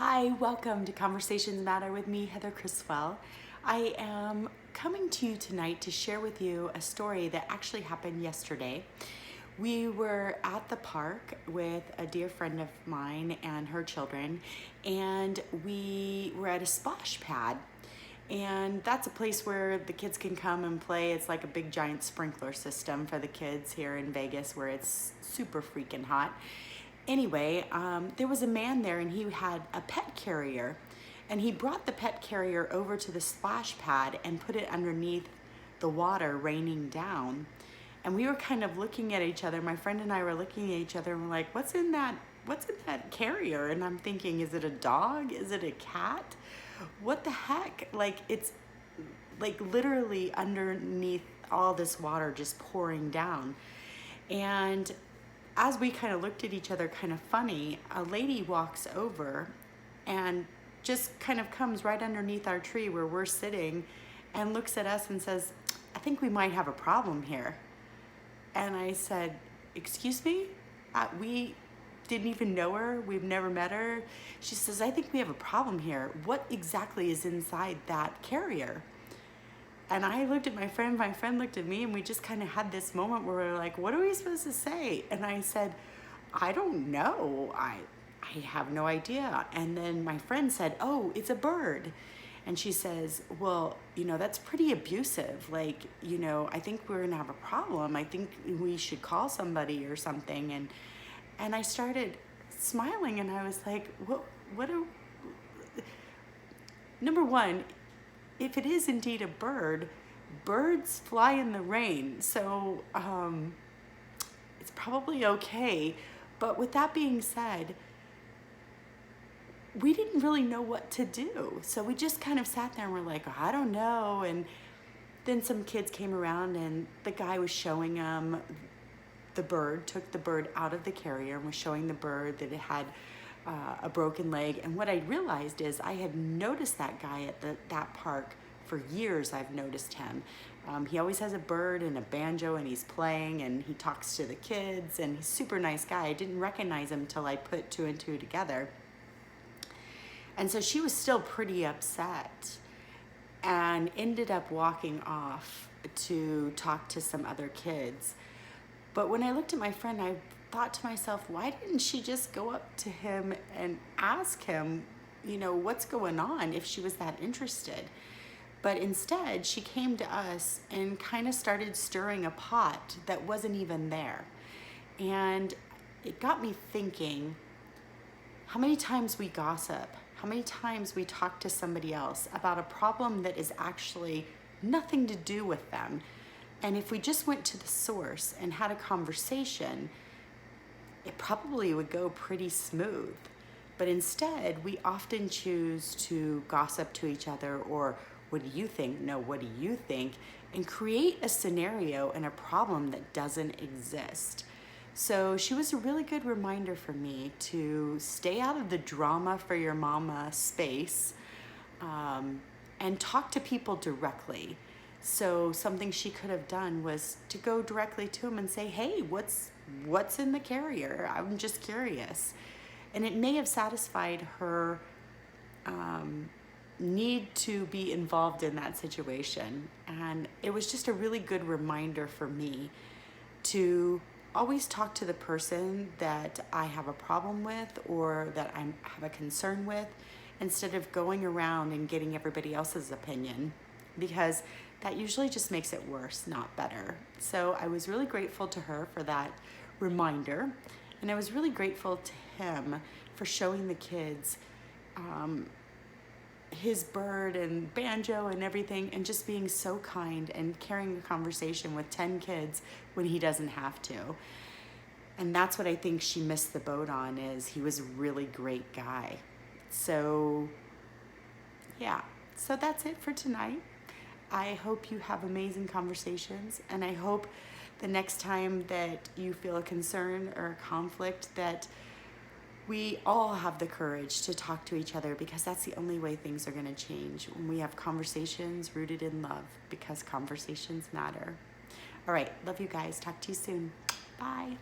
Hi, welcome to Conversations Matter with me, Heather Criswell. I am coming to you tonight to share with you a story that actually happened yesterday. We were at the park with a dear friend of mine and her children, and we were at a splash pad. And that's a place where the kids can come and play. It's like a big giant sprinkler system for the kids here in Vegas where it's super freaking hot. Anyway, there was a man there and he had a pet carrier, and he brought the pet carrier over to the splash pad and put it underneath the water raining down. And we were kind of looking at each other. My friend and I were looking at each other and we're like, what's in that carrier? And I'm thinking, is it a dog? Is it a cat? What the heck? Like, it's like literally underneath all this water just pouring down. And as we kind of looked at each other kind of funny, a lady walks over and just kind of comes right underneath our tree where we're sitting and looks at us and says, I think we might have a problem here. And I said, excuse me? We didn't even know her. We've never met her. She says, I think we have a problem here. What exactly is inside that carrier? And I looked at my friend looked at me, and we just kind of had this moment where we were like, what are we supposed to say? And I said, I don't know. I have no idea. And then my friend said, oh, it's a bird. And she says, well, that's pretty abusive. Like, I think we're gonna have a problem. I think we should call somebody or something. And I started smiling, and I was like, number one, if it is indeed a bird, birds fly in the rain, so it's probably okay. But with that being said, we didn't really know what to do. So we just kind of sat there and we're like, I don't know. And then some kids came around and the guy was showing them the bird, took the bird out of the carrier and was showing the bird that it had a broken leg. And what I realized is I had noticed that guy at that park for years. I've noticed him. He always has a bird and a banjo, and he's playing and he talks to the kids, and he's a super nice guy. I didn't recognize him until I put two and two together. And so she was still pretty upset and ended up walking off to talk to some other kids. But when I looked at my friend, I thought to myself, why didn't she just go up to him and ask him, what's going on, if she was that interested? But instead, she came to us and kind of started stirring a pot that wasn't even there. And it got me thinking, how many times we gossip, how many times we talk to somebody else about a problem that is actually nothing to do with them. And if we just went to the source and had a conversation, it probably would go pretty smooth. But instead, we often choose to gossip to each other, or what do you think? No, what do you think? And create a scenario and a problem that doesn't exist. So she was a really good reminder for me to stay out of the drama for your mama space, and talk to people directly. So something she could have done was to go directly to him and say, hey, what's in the carrier? I'm just curious. And it may have satisfied her need to be involved in that situation. And it was just a really good reminder for me to always talk to the person that I have a problem with or that I have a concern with, instead of going around and getting everybody else's opinion, because that usually just makes it worse, not better. So I was really grateful to her for that reminder, and I was really grateful to him for showing the kids his bird and banjo and everything, and just being so kind and carrying a conversation with 10 kids when he doesn't have to. And that's what I think she missed the boat on, is he was a really great guy. So yeah, so that's it for tonight. I hope you have amazing conversations, and I hope the next time that you feel a concern or a conflict, that we all have the courage to talk to each other, because that's the only way things are going to change, when we have conversations rooted in love, because conversations matter. All right, love you guys. Talk to you soon. Bye.